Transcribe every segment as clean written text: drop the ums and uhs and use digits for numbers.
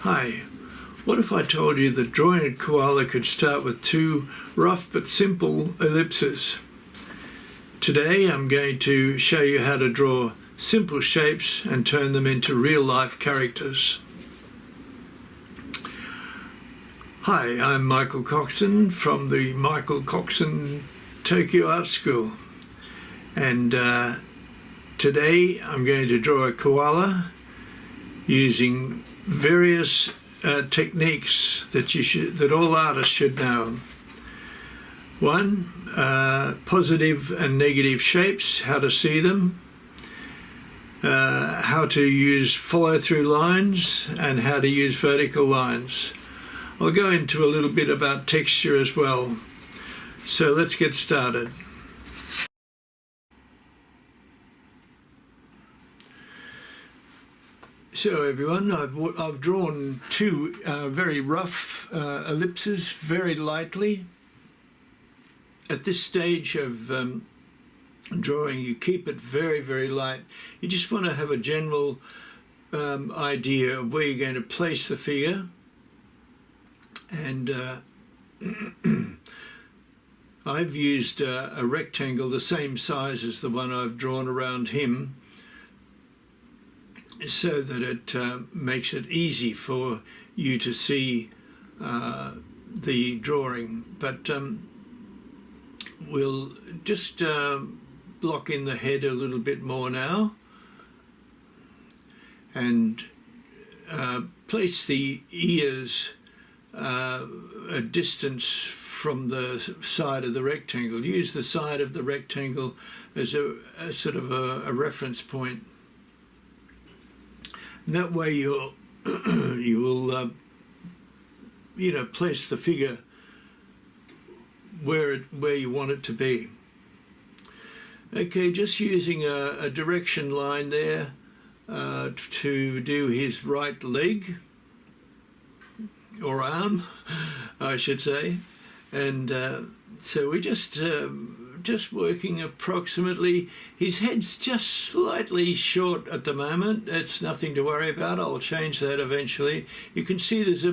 Hi, what if I told you that drawing a koala could start with two rough but simple ellipses? Today I'm going to show you how to draw simple shapes and turn them into real-life characters. Hi, I'm Michael Coxon from the Michael Coxon Tokyo Art School, and today I'm going to draw a koala using various techniques that all artists should know. One, positive and negative shapes, how to see them, how to use follow-through lines, and how to use vertical lines. I'll go into a little bit about texture as well. So let's get started. So everyone, I've drawn two very rough ellipses very lightly. At this stage of drawing, you keep it very, very light. You just want to have a general idea of where you're going to place the figure. And I've used a rectangle the same size as the one I've drawn around him, so that it makes it easy for you to see the drawing. But we'll just block in the head a little bit more now, and place the ears a distance from the side of the rectangle. Use the side of the rectangle as a sort of a reference point. And that way you will place the figure where you want it to be. Okay, just using a direction line there to do his right leg, or arm, I should say. And so we're just working approximately. His head's just slightly short at the moment. It's nothing to worry about. I'll change that eventually. You can see there's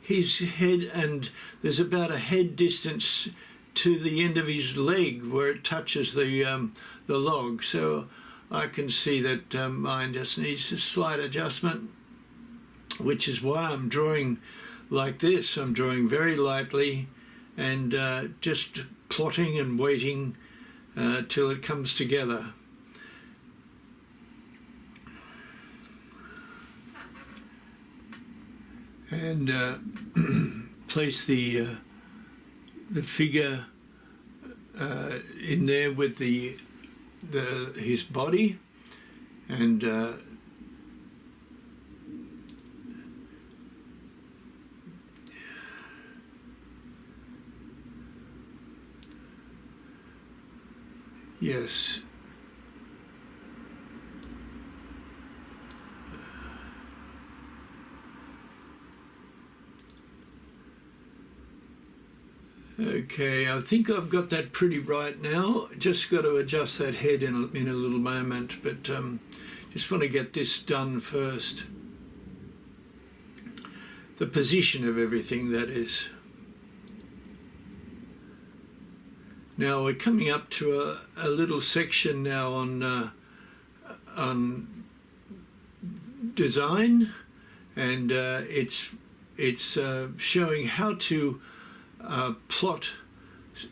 his head, and there's about a head distance to the end of his leg where it touches the log. So I can see that mine just needs a slight adjustment, which is why I'm drawing like this. I'm drawing very lightly and just plotting and waiting till it comes together. And place the figure in there with his body, and yes. Okay, I think I've got that pretty right now. Just got to adjust that head in a little moment, but just want to get this done first. The position of everything, that is. Now we're coming up to a little section now on design, and it's showing how to plot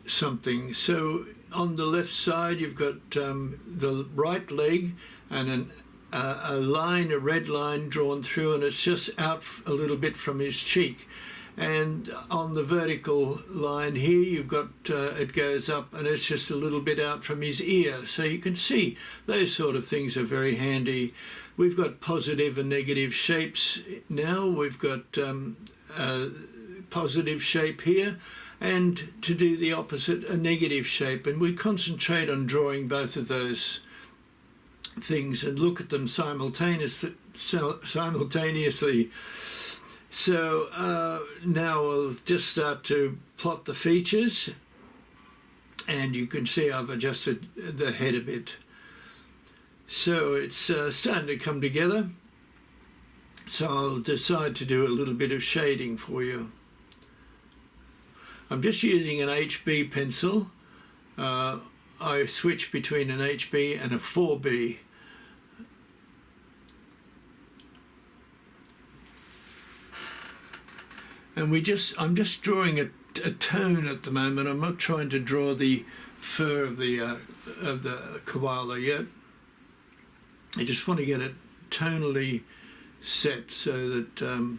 something. So on the left side you've got the right leg and a red line drawn through, and it's just out a little bit from his cheek. And on the vertical line here you've got it goes up and it's just a little bit out from his ear. So you can see those sort of things are very handy. We've got positive and negative shapes now. We've got a positive shape here, and to do the opposite, a negative shape. And we concentrate on drawing both of those things and look at them simultaneously. So now we'll just start to plot the features, and you can see I've adjusted the head a bit. So it's starting to come together. So I'll decide to do a little bit of shading for you. I'm just using an HB pencil. I switch between an HB and a 4B. And I'm just drawing a tone at the moment. I'm not trying to draw the fur of the koala yet. I just want to get it tonally set so that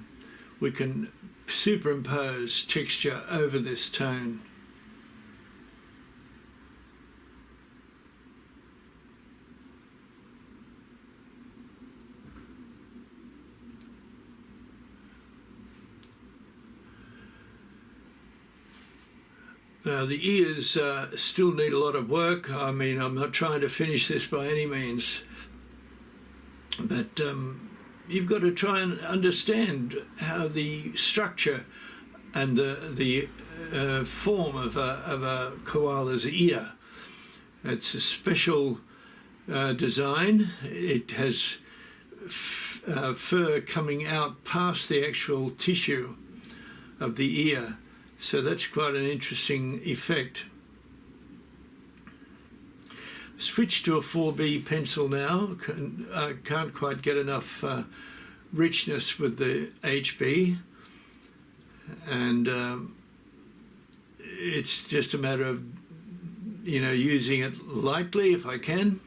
we can superimpose texture over this tone. Now the ears still need a lot of work. I mean, I'm not trying to finish this by any means, but you've got to try and understand how the structure and the form of a koala's ear. It's a special design. It has fur coming out past the actual tissue of the ear. So that's quite an interesting effect. Switch to a 4B pencil now. I can't quite get enough richness with the HB, and it's just a matter of, you know, using it lightly if I can,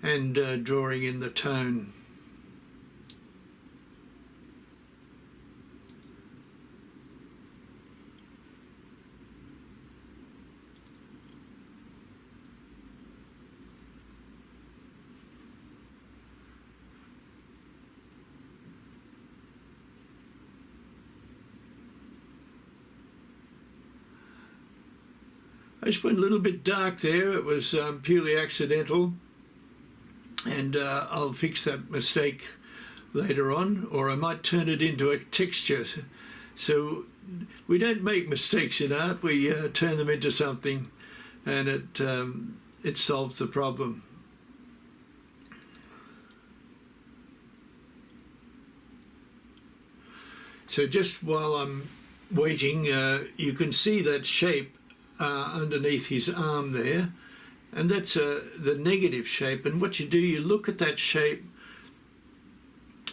and drawing in the tone. I just went a little bit dark there. It was purely accidental, and I'll fix that mistake later on, or I might turn it into a texture. So we don't make mistakes in art, we turn them into something, and it solves the problem. So just while I'm waiting, you can see that shape underneath his arm there, and that's the negative shape. And what you do, you look at that shape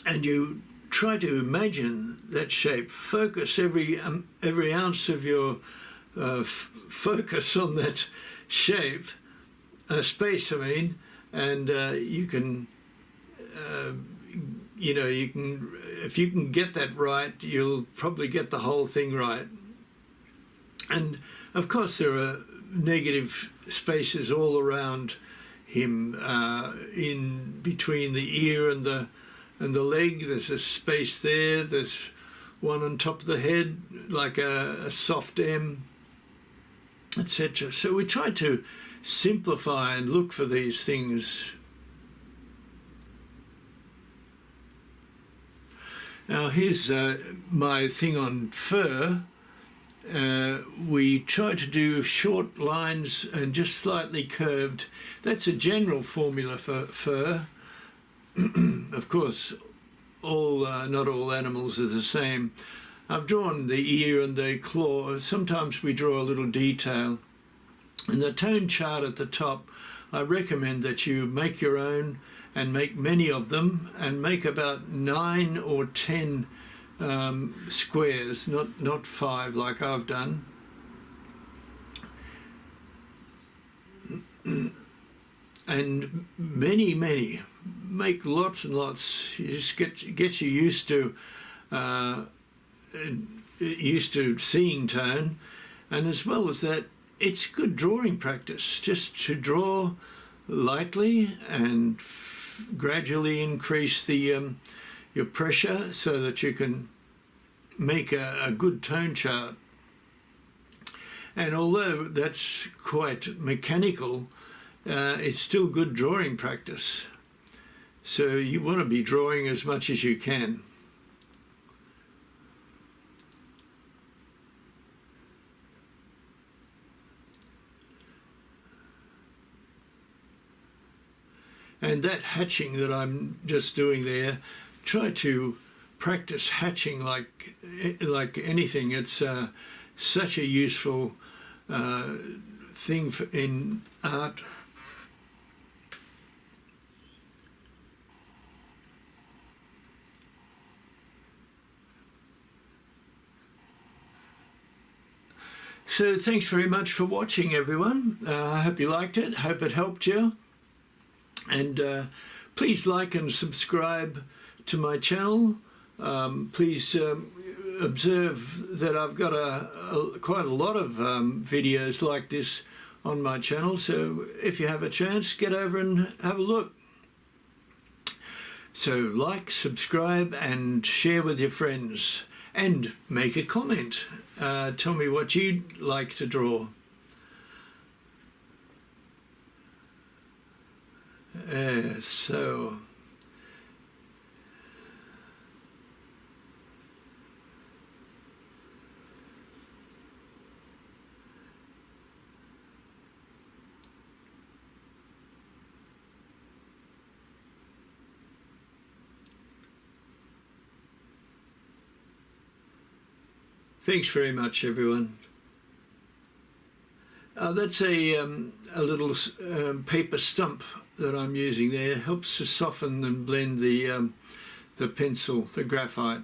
and you try to imagine that shape. Focus every ounce of your focus on that shape, space I mean, and you can you know, you can, if you can get that right, you'll probably get the whole thing right. And of course there are negative spaces all around him, in between the ear and the leg. There's a space there. There's one on top of the head, like a soft M, etc. So we try to simplify and look for these things. Now here's my thing on fur. We try to do short lines and just slightly curved. That's a general formula for fur. Of course, not all animals are the same. I've drawn the ear and the claw. Sometimes we draw a little detail. In the tone chart at the top, I recommend that you make your own and make many of them, and make about 9 or 10 squares, not 5 like I've done. And many, make lots and lots. You just get you used to seeing tone, and as well as that, it's good drawing practice just to draw lightly and gradually increase the your pressure so that you can make a good tone chart. And although that's quite mechanical, it's still good drawing practice. So you want to be drawing as much as you can. And that hatching that I'm just doing there, try to practice hatching like anything. It's such a useful thing in art. So thanks very much for watching, everyone. I hope you liked it. Hope it helped you. And please like and subscribe to my channel. Please observe that I've got quite a lot of videos like this on my channel. So if you have a chance, get over and have a look. So like, subscribe and share with your friends. And make a comment. Tell me what you'd like to draw. So thanks very much, everyone. That's a little paper stump that I'm using there. Helps to soften and blend the pencil, the graphite.